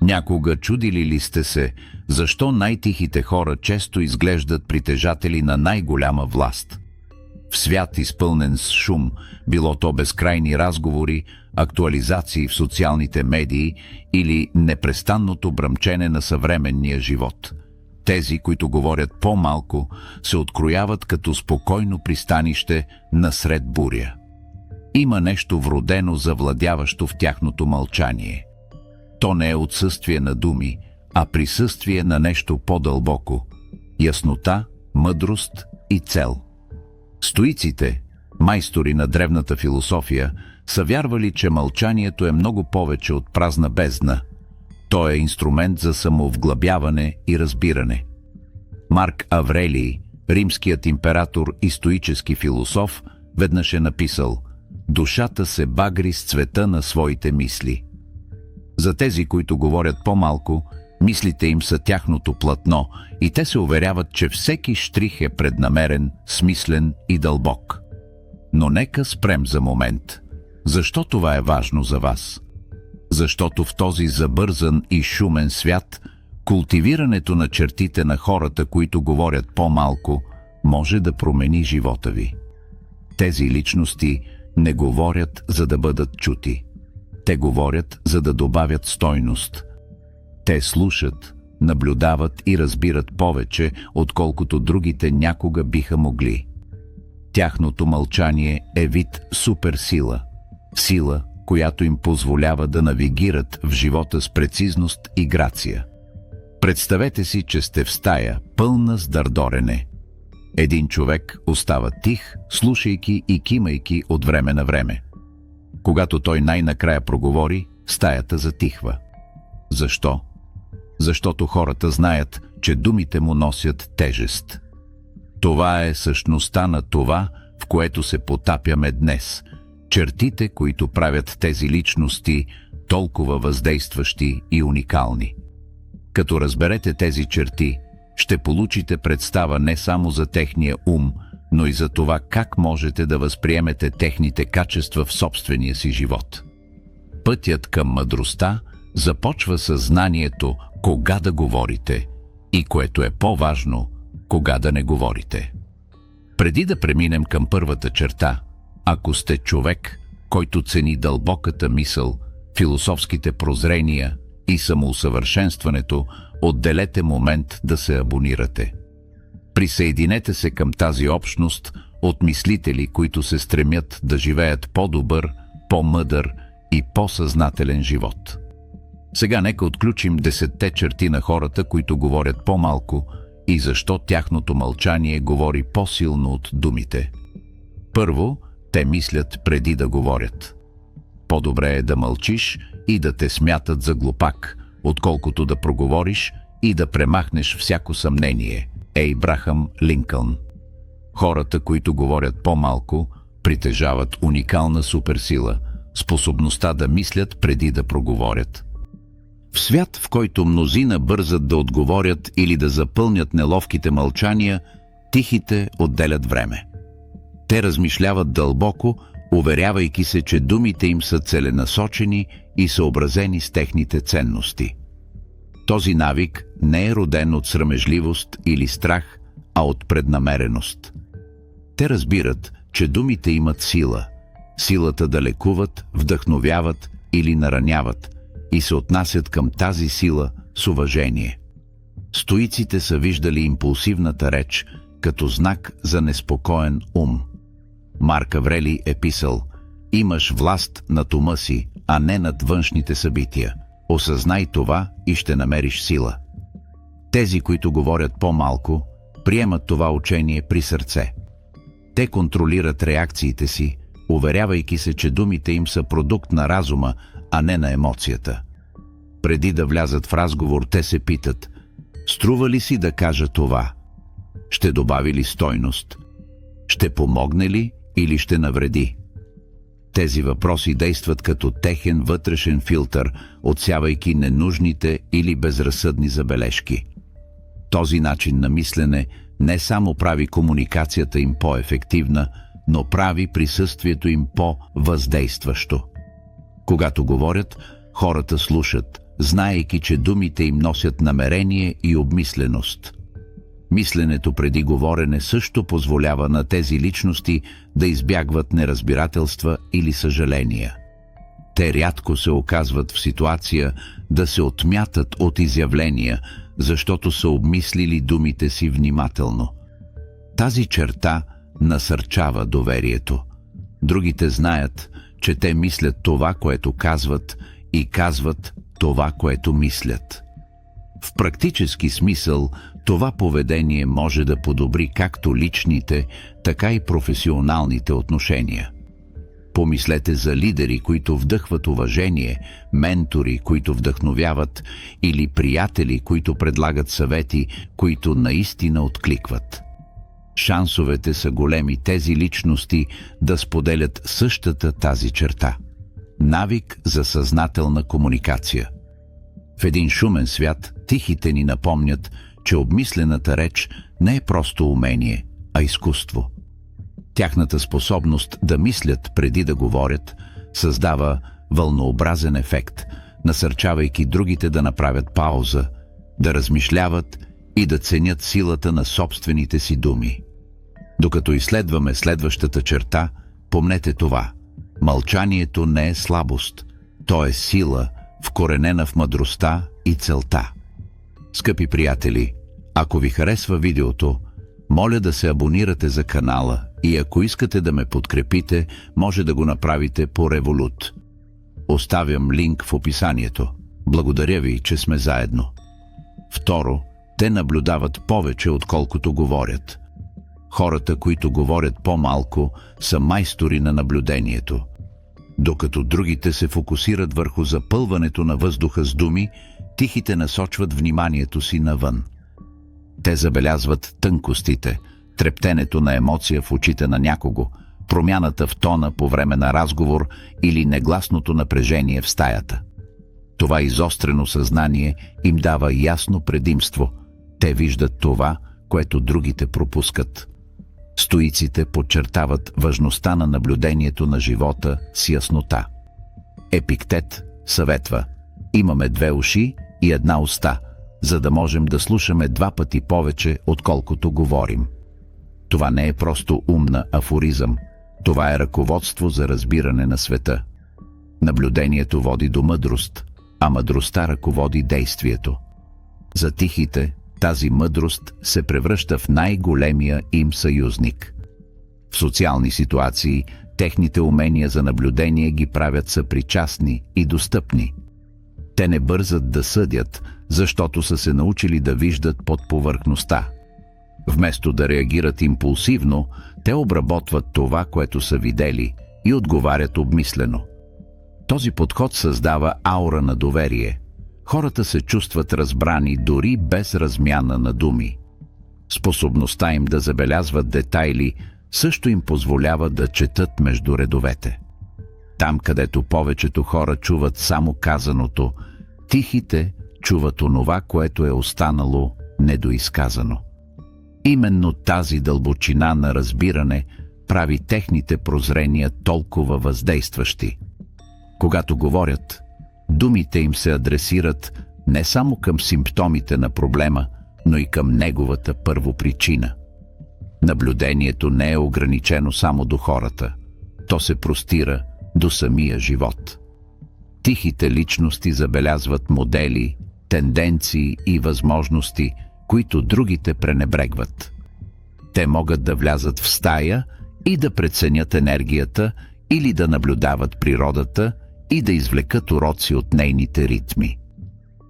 Някога чудили ли сте се, защо най-тихите хора често изглеждат притежатели на най-голяма власт? В свят изпълнен с шум, било то безкрайни разговори, актуализации в социалните медии или непрестанното бръмчене на съвременния живот, тези, които говорят по-малко, се открояват като спокойно пристанище насред буря. Има нещо вродено завладяващо в тяхното мълчание. То не е отсъствие на думи, а присъствие на нещо по-дълбоко – яснота, мъдрост и цел. Стоиците, майстори на древната философия, са вярвали, че мълчанието е много повече от празна бездна. То е инструмент за самовглъбяване и разбиране. Марк Аврелий, римският император и стоически философ, веднъж е написал: «Душата се багри с цвета на своите мисли». За тези, които говорят по-малко, мислите им са тяхното платно и те се уверяват, че всеки щрих е преднамерен, смислен и дълбок. Но нека спрем за момент. Защо това е важно за вас? Защото в този забързан и шумен свят, култивирането на чертите на хората, които говорят по-малко, може да промени живота ви. Тези личности не говорят, за да бъдат чути. Те говорят, за да добавят стойност. Те слушат, наблюдават и разбират повече, отколкото другите някога биха могли. Тяхното мълчание е вид суперсила. Сила, която им позволява да навигират в живота с прецизност и грация. Представете си, че сте в стая, пълна с дърдорене. Един човек остава тих, слушайки и кимайки от време на време. Когато той най-накрая проговори, стаята затихва. Защо? Защото хората знаят, че думите му носят тежест. Това е същността на това, в което се потапяме днес. Чертите, които правят тези личности толкова въздействащи и уникални. Като разберете тези черти, ще получите представа не само за техния ум, но и за това как можете да възприемете техните качества в собствения си живот. Пътят към мъдростта започва със знанието кога да говорите и, което е по-важно, кога да не говорите. Преди да преминем към първата черта, ако сте човек, който цени дълбоката мисъл, философските прозрения и самоусъвършенстването, отделете момент да се абонирате. Присъединете се към тази общност от мислители, които се стремят да живеят по-добър, по-мъдър и по-съзнателен живот. Сега нека отключим 10 черти на хората, които говорят по-малко, и защо тяхното мълчание говори по-силно от думите. Първо, те мислят преди да говорят. По-добре е да мълчиш и да те смятат за глупак, отколкото да проговориш и да премахнеш всяко съмнение. Ейбрахам Линкълн. Хората, които говорят по-малко, притежават уникална суперсила, способността да мислят преди да проговорят. В свят, в който мнозина бързат да отговорят или да запълнят неловките мълчания, тихите отделят време. Те размишляват дълбоко, уверявайки се, че думите им са целенасочени и съобразени с техните ценности. Този навик не е роден от срамежливост или страх, а от преднамереност. Те разбират, че думите имат сила, силата да лекуват, вдъхновяват или нараняват, и се отнасят към тази сила с уважение. Стоиците са виждали импулсивната реч като знак за неспокоен ум. Марк Аврелий е писал: «Имаш власт над ума си, а не над външните събития. Осъзнай това и ще намериш сила». Тези, които говорят по-малко, приемат това учение при сърце. Те контролират реакциите си, уверявайки се, че думите им са продукт на разума, а не на емоцията. Преди да влязат в разговор, те се питат: струва ли си да кажа това? Ще добави ли стойност? Ще помогне ли или ще навреди? Тези въпроси действат като техен вътрешен филтър, отсявайки ненужните или безразсъдни забележки. Този начин на мислене не само прави комуникацията им по-ефективна, но прави присъствието им по-въздействащо. Когато говорят, хората слушат, знаейки, че думите им носят намерение и обмисленост. Мисленето преди говорене също позволява на тези личности да избягват неразбирателства или съжаления. Те рядко се оказват в ситуация да се отмятат от изявления, защото са обмислили думите си внимателно. Тази черта насърчава доверието. Другите знаят, че те мислят това, което казват, и казват това, което мислят. В практически смисъл, това поведение може да подобри както личните, така и професионалните отношения. Помислете за лидери, които вдъхват уважение, ментори, които вдъхновяват, или приятели, които предлагат съвети, които наистина откликват. Шансовете са големи тези личности да споделят същата тази черта. Навик за съзнателна комуникация. В един шумен свят тихите ни напомнят, че обмислената реч не е просто умение, а изкуство. Тяхната способност да мислят преди да говорят създава вълнообразен ефект, насърчавайки другите да направят пауза, да размишляват и да ценят силата на собствените си думи. Докато изследваме следващата черта, помнете това: мълчанието не е слабост, то е сила, вкоренена в мъдростта и целта. Скъпи приятели, ако ви харесва видеото, моля да се абонирате за канала и ако искате да ме подкрепите, може да го направите по Revolut. Оставям линк в описанието. Благодаря ви, че сме заедно. Второ, те наблюдават повече, отколкото говорят. Хората, които говорят по-малко, са майстори на наблюдението. Докато другите се фокусират върху запълването на въздуха с думи, тихите насочват вниманието си навън. Те забелязват тънкостите, трептенето на емоция в очите на някого, промяната в тона по време на разговор или негласното напрежение в стаята. Това изострено съзнание им дава ясно предимство. Те виждат това, което другите пропускат. Стоиците подчертават важността на наблюдението на живота с яснота. Епиктет съветва: имаме 2 уши и 1 уста, за да можем да слушаме 2 пъти повече, отколкото говорим. Това не е просто умна афоризъм, това е ръководство за разбиране на света. Наблюдението води до мъдрост, а мъдростта ръководи действието. За тихите тази мъдрост се превръща в най-големия им съюзник. В социални ситуации техните умения за наблюдение ги правят съпричастни и достъпни. Те не бързат да съдят, защото са се научили да виждат под повърхността. Вместо да реагират импулсивно, те обработват това, което са видели, и отговарят обмислено. Този подход създава аура на доверие. Хората се чувстват разбрани дори без размяна на думи. Способността им да забелязват детайли също им позволява да четат между редовете. Там, където повечето хора чуват само казаното, тихите чуват онова, което е останало недоизказано. Именно тази дълбочина на разбиране прави техните прозрения толкова въздействащи. Когато говорят, думите им се адресират не само към симптомите на проблема, но и към неговата първопричина. Наблюдението не е ограничено само до хората. То се простира до самия живот. Тихите личности забелязват модели, тенденции и възможности, които другите пренебрегват. Те могат да влязат в стая и да преценят енергията или да наблюдават природата и да извлекат уроци от нейните ритми.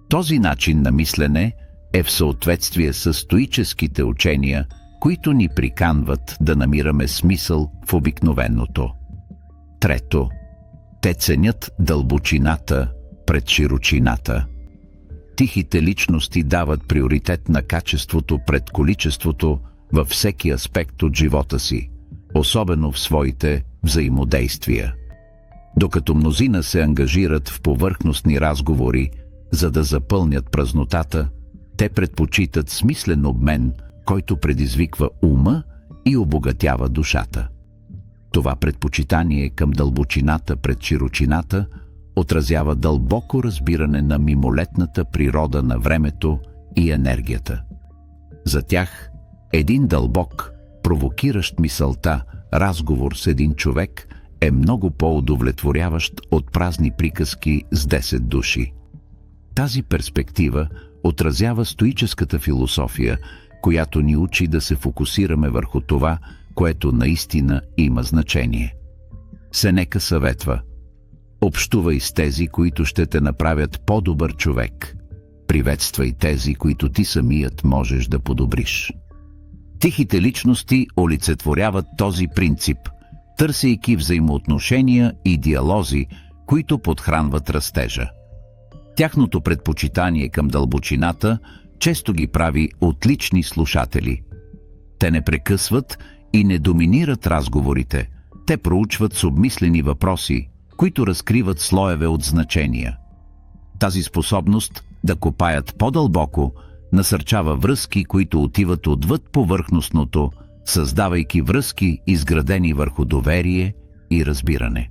Този начин на мислене е в съответствие с стоическите учения, които ни приканват да намираме смисъл в обикновеното. Трето, те ценят дълбочината пред широчината. Тихите личности дават приоритет на качеството пред количеството във всеки аспект от живота си, особено в своите взаимодействия. Докато мнозина се ангажират в повърхностни разговори, за да запълнят празнотата, те предпочитат смислен обмен, който предизвиква ума и обогатява душата. Това предпочитание към дълбочината пред широчината отразява дълбоко разбиране на мимолетната природа на времето и енергията. За тях един дълбок, провокиращ мисълта разговор с един човек е много по-удовлетворяващ от празни приказки с 10 души. Тази перспектива отразява стоическата философия, която ни учи да се фокусираме върху това, което наистина има значение. Сенека съветва: общувай с тези, които ще те направят по-добър човек. Приветствай тези, които ти самият можеш да подобриш. Тихите личности олицетворяват този принцип, търсейки взаимоотношения и диалози, които подхранват растежа. Тяхното предпочитание към дълбочината често ги прави отлични слушатели. Те не прекъсват и не доминират разговорите. Те проучват с обмислени въпроси, които разкриват слоеве от значения. Тази способност да копаят по-дълбоко насърчава връзки, които отиват отвъд повърхностното, създавайки връзки, изградени върху доверие и разбиране.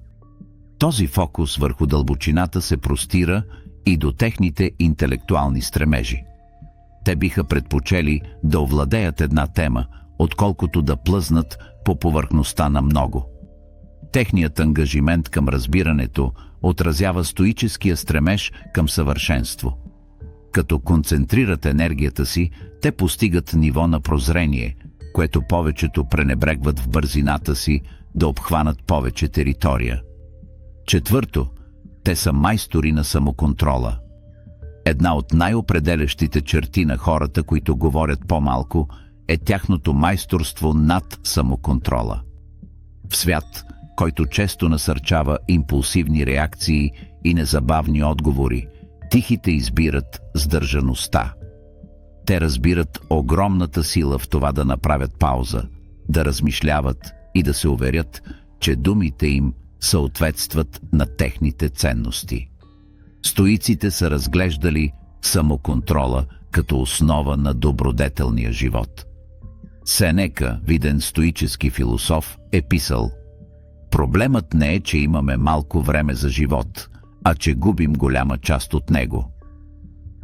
Този фокус върху дълбочината се простира и до техните интелектуални стремежи. Те биха предпочели да овладеят една тема, отколкото да плъзнат по повърхността на много. Техният ангажимент към разбирането отразява стоическия стремеж към съвършенство. Като концентрират енергията си, те постигат ниво на прозрение, което повечето пренебрегват в бързината си да обхванат повече територия. Четвърто, те са майстори на самоконтрола. Една от най-определящите черти на хората, които говорят по-малко, е тяхното майсторство над самоконтрола. В свят, който често насърчава импулсивни реакции и незабавни отговори, тихите избират сдържаността. Те разбират огромната сила в това да направят пауза, да размишляват и да се уверят, че думите им съответстват на техните ценности. Стоиците са разглеждали самоконтрола като основа на добродетелния живот. Сенека, виден стоически философ, е писал: проблемът не е, че имаме малко време за живот, а че губим голяма част от него.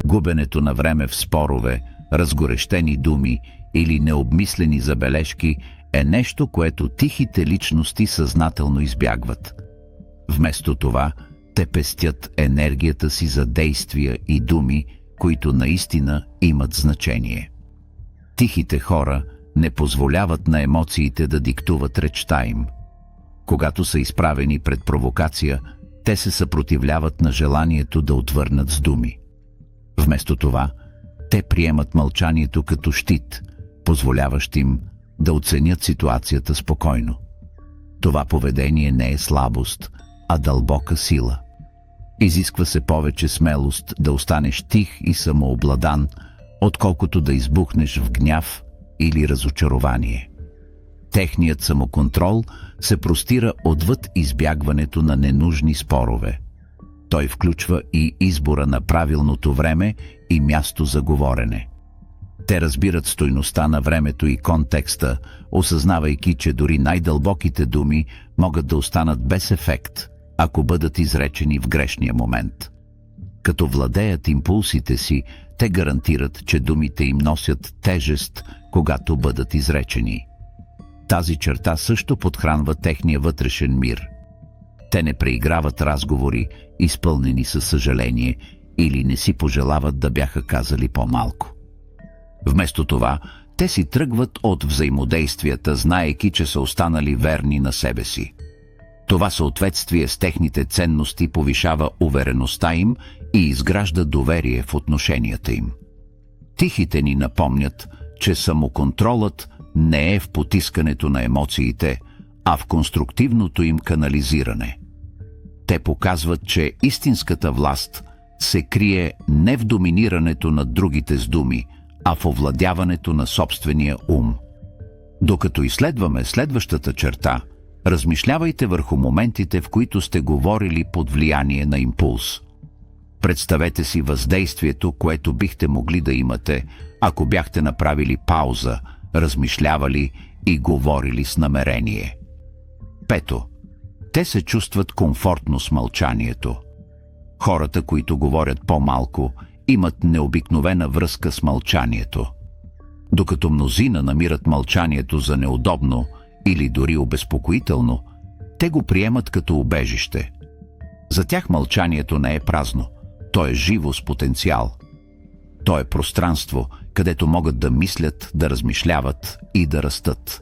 Губенето на време в спорове, разгорещени думи или необмислени забележки е нещо, което тихите личности съзнателно избягват. Вместо това, те пестят енергията си за действия и думи, които наистина имат значение. Тихите хора не позволяват на емоциите да диктуват речта им. Когато са изправени пред провокация, те се съпротивляват на желанието да отвърнат с думи. Вместо това, те приемат мълчанието като щит, позволяващ им да оценят ситуацията спокойно. Това поведение не е слабост, а дълбока сила. Изисква се повече смелост да останеш тих и самообладан, отколкото да избухнеш в гняв или разочарование. Техният самоконтрол се простира отвъд избягването на ненужни спорове. Той включва и избора на правилното време и място за говорене. Те разбират стойността на времето и контекста, осъзнавайки, че дори най-дълбоките думи могат да останат без ефект, ако бъдат изречени в грешния момент. Като владеят импулсите си, те гарантират, че думите им носят тежест, когато бъдат изречени. Тази черта също подхранва техния вътрешен мир. Те не преиграват разговори, изпълнени със съжаление, или не си пожелават да бяха казали по-малко. Вместо това, те си тръгват от взаимодействията, знаейки, че са останали верни на себе си. Това съответствие с техните ценности повишава увереността им и изгражда доверие в отношенията им. Тихите ни напомнят, че самоконтролът не е в потискането на емоциите, а в конструктивното им канализиране. Те показват, че истинската власт се крие не в доминирането над другите с думи, а в овладяването на собствения ум. Докато изследваме следващата черта, размишлявайте върху моментите, в които сте говорили под влияние на импулс. Представете си въздействието, което бихте могли да имате, ако бяхте направили пауза, размишлявали и говорили с намерение. Пето. Те се чувстват комфортно с мълчанието. Хората, които говорят по-малко, имат необикновена връзка с мълчанието. Докато мнозина намират мълчанието за неудобно или дори обезпокоително, те го приемат като убежище. За тях мълчанието не е празно, то е живо с потенциал. То е пространство, където могат да мислят, да размишляват и да растат.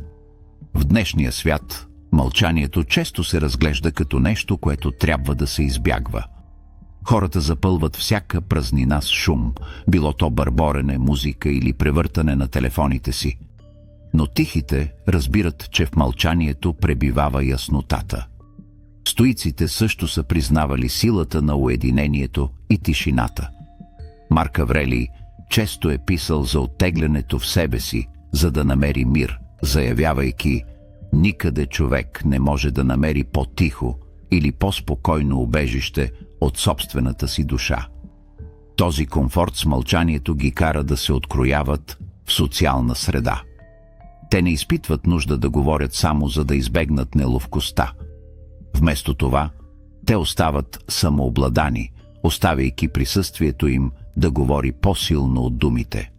В днешния свят мълчанието често се разглежда като нещо, което трябва да се избягва. Хората запълват всяка празнина с шум, било то бърборене, музика или превъртане на телефоните си. Но тихите разбират, че в мълчанието пребивава яснотата. Стоиците също са признавали силата на уединението и тишината. Марк Аврелий често е писал за оттеглянето в себе си, за да намери мир, заявявайки: никъде човек не може да намери по-тихо или по-спокойно убежище от собствената си душа. Този комфорт с мълчанието ги кара да се открояват в социална среда. Те не изпитват нужда да говорят само за да избегнат неловкостта. Вместо това, те остават самообладани, оставяйки присъствието им да говори по-силно от думите.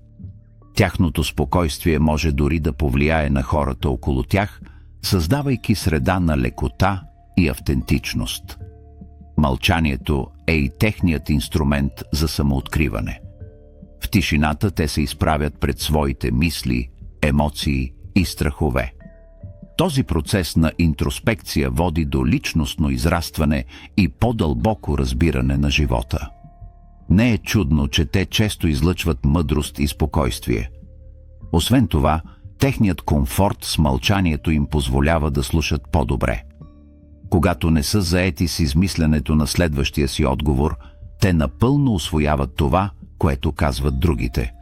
Тяхното спокойствие може дори да повлияе на хората около тях, създавайки среда на лекота и автентичност. Мълчанието е и техният инструмент за самооткриване. В тишината те се изправят пред своите мисли, емоции и страхове. Този процес на интроспекция води до личностно израстване и по-дълбоко разбиране на живота. Не е чудно, че те често излъчват мъдрост и спокойствие. Освен това, техният комфорт с мълчанието им позволява да слушат по-добре. Когато не са заети с измисленето на следващия си отговор, те напълно усвояват това, което казват другите.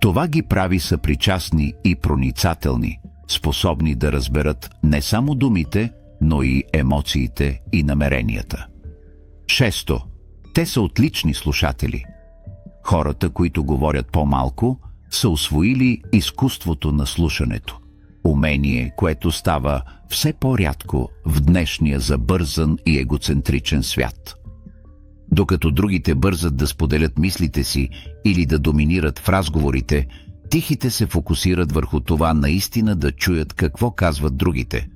Това ги прави съпричастни и проницателни, способни да разберат не само думите, но и емоциите и намеренията. 6. Те са отлични слушатели. Хората, които говорят по-малко, са усвоили изкуството на слушането. Умение, което става все по-рядко в днешния забързан и егоцентричен свят. Докато другите бързат да споделят мислите си или да доминират в разговорите, тихите се фокусират върху това наистина да чуят какво казват другите.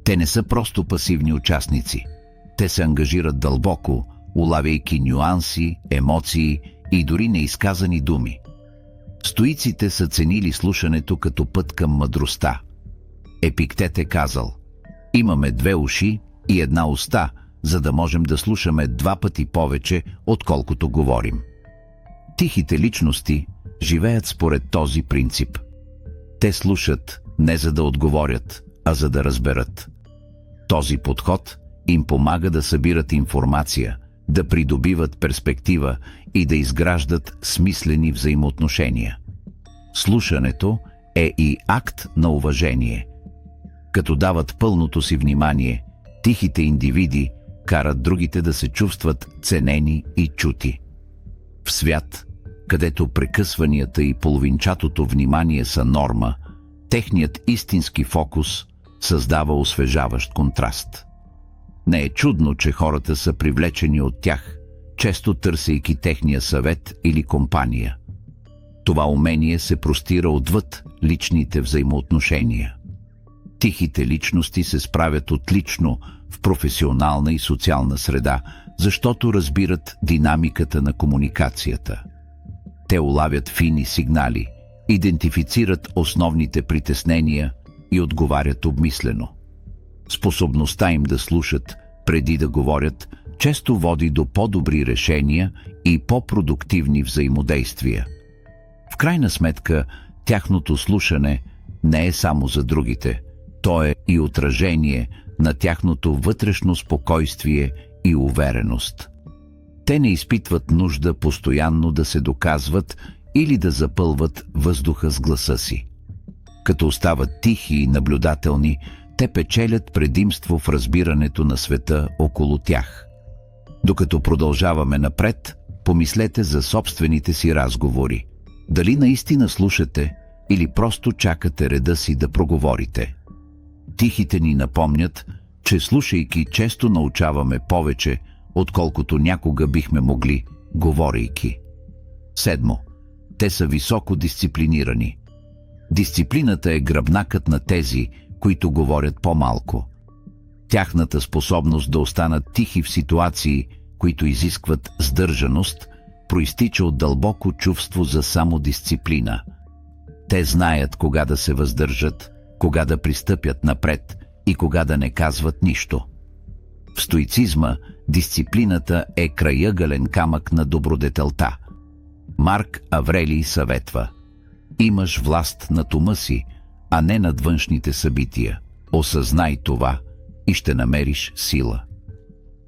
Те не са просто пасивни участници. Те се ангажират дълбоко, улавяйки нюанси, емоции и дори неизказани думи. Стоиците са ценили слушането като път към мъдростта. Епиктет е казал: имаме 2 уши и 1 уста, за да можем да слушаме 2 пъти повече, отколкото говорим. Тихите личности живеят според този принцип. Те слушат не за да отговорят, а за да разберат. Този подход им помага да събират информация, да придобиват перспектива и да изграждат смислени взаимоотношения. Слушането е и акт на уважение. Като дават пълното си внимание, тихите индивиди карат другите да се чувстват ценени и чути. В свят, където прекъсванията и половинчатото внимание са норма, техният истински фокус създава освежаващ контраст. Не е чудно, че хората са привлечени от тях, често търсейки техния съвет или компания. Това умение се простира отвъд личните взаимоотношения. Тихите личности се справят отлично в професионална и социална среда, защото разбират динамиката на комуникацията. Те улавят фини сигнали, идентифицират основните притеснения и отговарят обмислено. Способността им да слушат преди да говорят често води до по-добри решения и по-продуктивни взаимодействия. В крайна сметка, тяхното слушане не е само за другите, то е и отражение на тяхното вътрешно спокойствие и увереност. Те не изпитват нужда постоянно да се доказват или да запълват въздуха с гласа си. Като остават тихи и наблюдателни, те печелят предимство в разбирането на света около тях. Докато продължаваме напред, помислете за собствените си разговори. Дали наистина слушате или просто чакате реда си да проговорите? Тихите ни напомнят, че слушайки често научаваме повече, отколкото някога бихме могли, говорейки. 7. Те са високо дисциплинирани. Дисциплината е гръбнакът на тези, които говорят по-малко. Тяхната способност да останат тихи в ситуации, които изискват сдържаност, проистича от дълбоко чувство за самодисциплина. Те знаят кога да се въздържат, кога да пристъпят напред и кога да не казват нищо. В стоицизма дисциплината е краягълен камък на добродетелта. Марк Аврелий съветва: имаш власт над ума си, а не над външните събития. Осъзнай това и ще намериш сила.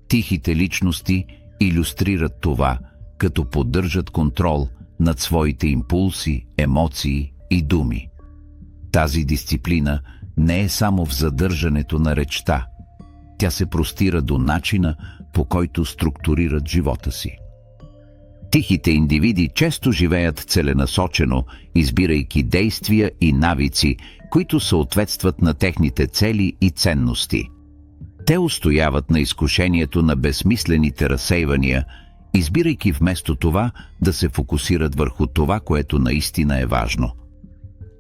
Тихите личности илюстрират това, като поддържат контрол над своите импулси, емоции и думи. Тази дисциплина не е само в задържането на речта. Тя се простира до начина, по който структурират живота си. Тихите индивиди често живеят целенасочено, избирайки действия и навици, които съответстват на техните цели и ценности. Те устояват на изкушението на безсмислените разсейвания, избирайки вместо това да се фокусират върху това, което наистина е важно.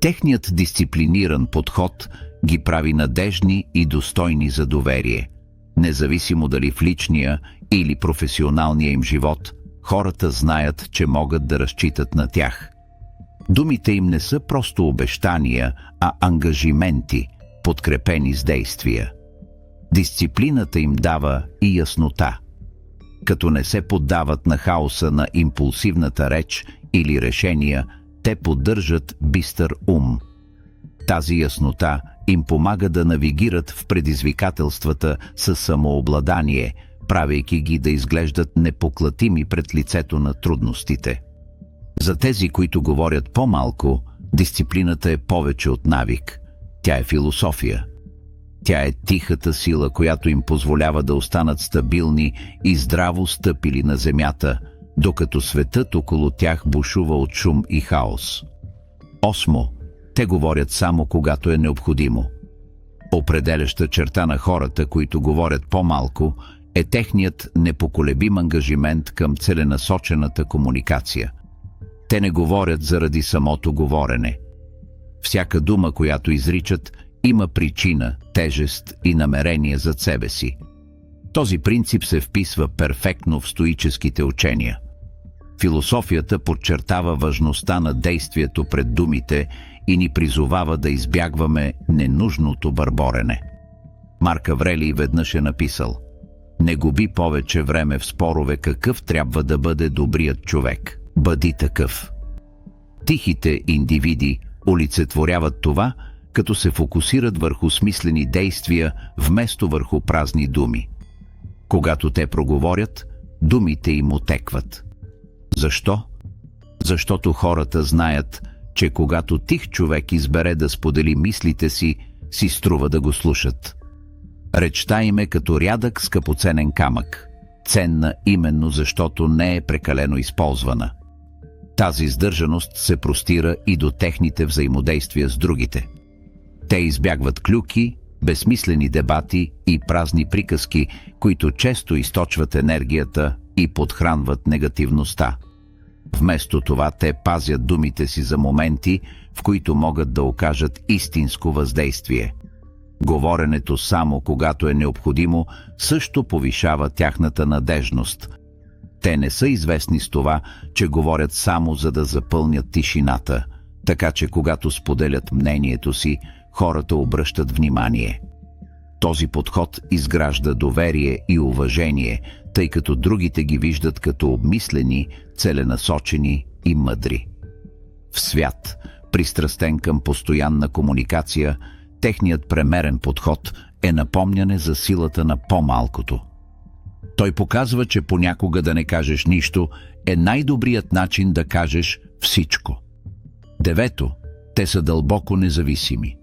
Техният дисциплиниран подход ги прави надежни и достойни за доверие. Независимо дали в личния или професионалния им живот, хората знаят, че могат да разчитат на тях. Думите им не са просто обещания, а ангажименти, подкрепени с действия. Дисциплината им дава и яснота. Като не се поддават на хаоса на импулсивната реч или решения, те поддържат бистър ум. Тази яснота им помага да навигират в предизвикателствата със самообладание, правейки ги да изглеждат непоклатими пред лицето на трудностите. За тези, които говорят по-малко, дисциплината е повече от навик. Тя е философия. Тя е тихата сила, която им позволява да останат стабилни и здраво стъпили на земята, докато светът около тях бушува от шум и хаос. 8. Те говорят само когато е необходимо. Определяща черта на хората, които говорят по-малко, е техният непоколебим ангажимент към целенасочената комуникация. Те не говорят заради самото говорене. Всяка дума, която изричат, има причина, тежест и намерение зад себе си. Този принцип се вписва перфектно в стоическите учения. Философията подчертава важността на действието пред думите и ни призовава да избягваме ненужното бърборене. Марк Аврелий веднъж е написал: не губи повече време в спорове какъв трябва да бъде добрият човек. Бъди такъв. Тихите индивиди олицетворяват това, като се фокусират върху смислени действия, вместо върху празни думи. Когато те проговорят, думите им отекват. Защо? Защото хората знаят, че когато тих човек избере да сподели мислите си, си струва да го слушат. Речта им е като рядък скъпоценен камък, ценна именно защото не е прекалено използвана. Тази сдържаност се простира и до техните взаимодействия с другите. Те избягват клюки, безсмислени дебати и празни приказки, които често източват енергията и подхранват негативността. Вместо това те пазят думите си за моменти, в които могат да окажат истинско въздействие. Говоренето само когато е необходимо също повишава тяхната надежност. Те не са известни с това, че говорят само за да запълнят тишината, така че когато споделят мнението си, хората обръщат внимание. Този подход изгражда доверие и уважение, тъй като другите ги виждат като обмислени, целенасочени и мъдри. В свят, пристрастен към постоянна комуникация, техният премерен подход е напомняне за силата на по-малкото. Той показва, че понякога да не кажеш нищо е най-добрият начин да кажеш всичко. 9. Те са дълбоко независими.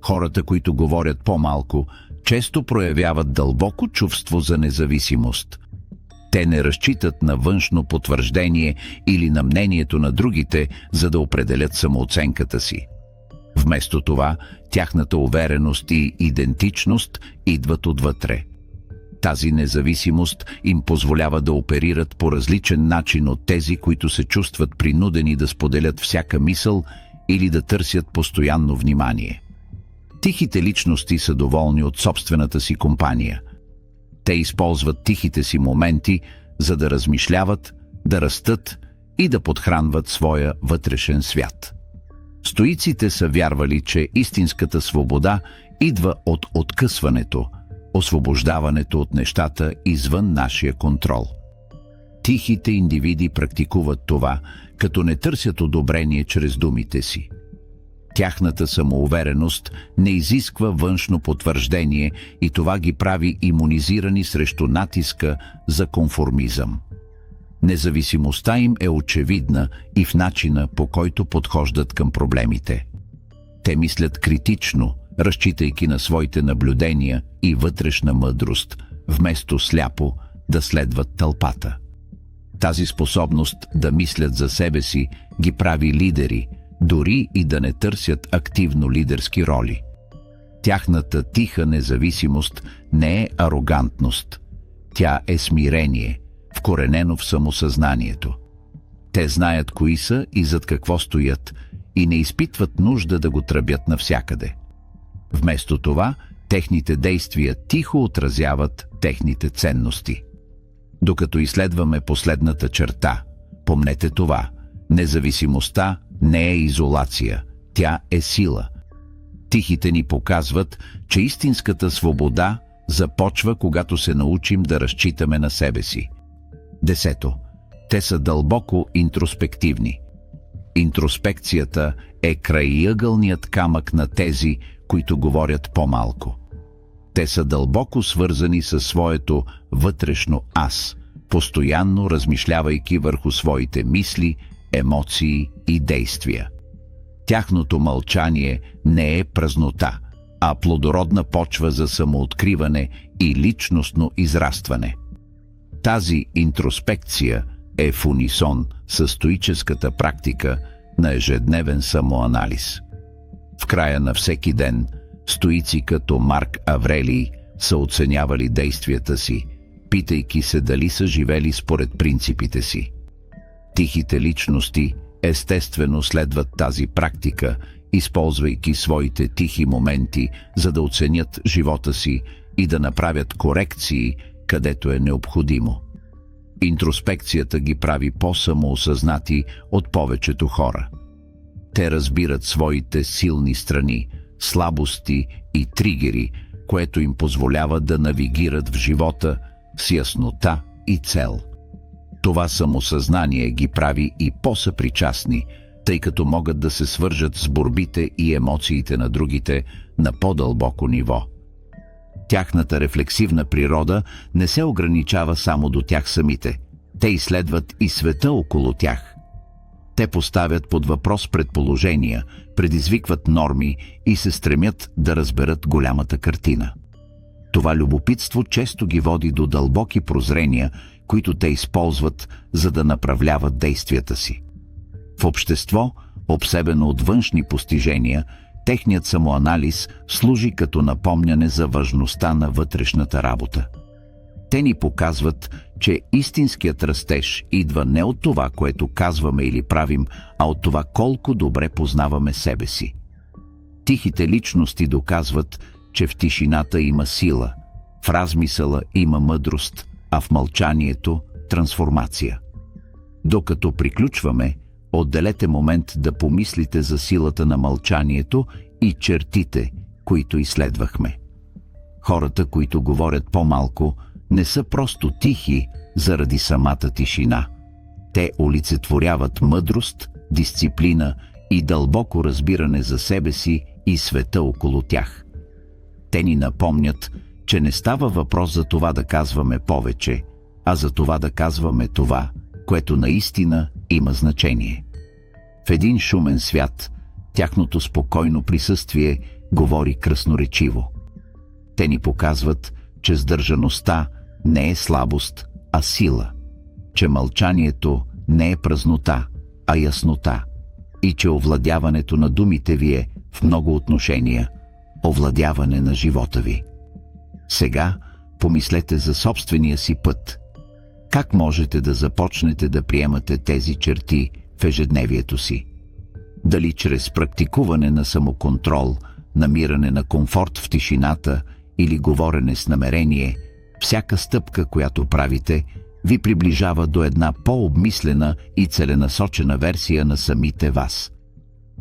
Хората, които говорят по-малко, често проявяват дълбоко чувство за независимост. Те не разчитат на външно потвърждение или на мнението на другите, за да определят самооценката си. Вместо това, тяхната увереност и идентичност идват отвътре. Тази независимост им позволява да оперират по различен начин от тези, които се чувстват принудени да споделят всяка мисъл или да търсят постоянно внимание. Тихите личности са доволни от собствената си компания. Те използват тихите си моменти, за да размишляват, да растат и да подхранват своя вътрешен свят. Стоиците са вярвали, че истинската свобода идва от откъсването, освобождаването от нещата извън нашия контрол. Тихите индивиди практикуват това, като не търсят одобрение чрез думите си. Тяхната самоувереност не изисква външно потвърждение и това ги прави имунизирани срещу натиска за конформизъм. Независимостта им е очевидна и в начина, по който подхождат към проблемите. Те мислят критично, разчитайки на своите наблюдения и вътрешна мъдрост, вместо сляпо да следват тълпата. Тази способност да мислят за себе си ги прави лидери, дори и да не търсят активно лидерски роли. Тяхната тиха независимост не е арогантност. Тя е смирение, вкоренено в самосъзнанието. Те знаят кои са и зад какво стоят и не изпитват нужда да го тръбят навсякъде. Вместо това, техните действия тихо отразяват техните ценности. Докато изследваме последната черта, помнете това: независимостта не е изолация, тя е сила. Тихите ни показват, че истинската свобода започва, когато се научим да разчитаме на себе си. 10. Те са дълбоко интроспективни. Интроспекцията е крайъгълният камък на тези, които говорят по-малко. Те са дълбоко свързани със своето вътрешно аз, постоянно размишлявайки върху своите мисли, емоции и действия. Тяхното мълчание не е празнота, а плодородна почва за самооткриване и личностно израстване. Тази интроспекция е в унисон със стоическата практика на ежедневен самоанализ. В края на всеки ден стоици като Марк Аврелий са оценявали действията си, питайки се дали са живели според принципите си. Тихите личности естествено следват тази практика, използвайки своите тихи моменти, за да оценят живота си и да направят корекции, където е необходимо. Интроспекцията ги прави по-самоосъзнати от повечето хора. Те разбират своите силни страни, слабости и тригери, което им позволява да навигират в живота с яснота и цел. Това самосъзнание ги прави и по-съпричастни, тъй като могат да се свържат с борбите и емоциите на другите на по-дълбоко ниво. Тяхната рефлексивна природа не се ограничава само до тях самите. Те изследват и света около тях. Те поставят под въпрос предположения, предизвикват норми и се стремят да разберат голямата картина. Това любопитство често ги води до дълбоки прозрения, които те използват, за да направляват действията си. В общество, обсебено от външни постижения, техният самоанализ служи като напомняне за важността на вътрешната работа. Те ни показват, че истинският растеж идва не от това, което казваме или правим, а от това колко добре познаваме себе си. Тихите личности доказват, че в тишината има сила, в размисъла има мъдрост, а в мълчанието – трансформация. Докато приключваме, отделете момент да помислите за силата на мълчанието и чертите, които изследвахме. Хората, които говорят по-малко, не са просто тихи заради самата тишина. Те олицетворяват мъдрост, дисциплина и дълбоко разбиране за себе си и света около тях. Те ни напомнят, че не става въпрос за това да казваме повече, а за това да казваме това, което наистина има значение. В един шумен свят, тяхното спокойно присъствие говори красноречиво. Те ни показват, че сдържаността не е слабост, а сила, че мълчанието не е празнота, а яснота и че овладяването на думите ви е в много отношения овладяване на живота ви. Сега Помислете за собствения си път. Как можете да започнете да приемате тези черти в ежедневието си? Дали чрез практикуване на самоконтрол, намиране на комфорт в тишината или говорене с намерение, всяка стъпка, която правите, ви приближава до една по-обмислена и целенасочена версия на самите вас.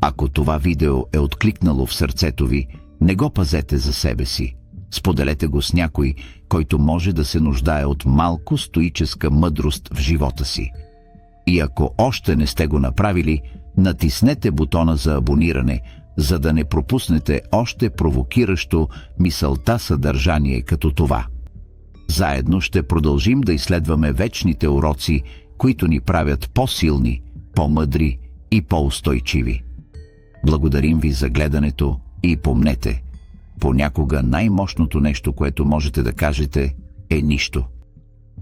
Ако това видео е откликнало в сърцето ви, не го пазете за себе си. Споделете го с някой, който може да се нуждае от малко стоическа мъдрост в живота си. И ако още не сте го направили, натиснете бутона за абониране, за да не пропуснете още провокиращо мисълта съдържание като това. Заедно ще продължим да изследваме вечните уроци, които ни правят по-силни, по-мъдри и по-устойчиви. Благодарим ви за гледането и помнете, понякога най-мощното нещо, което можете да кажете, е нищо.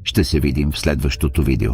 Ще се видим в следващото видео.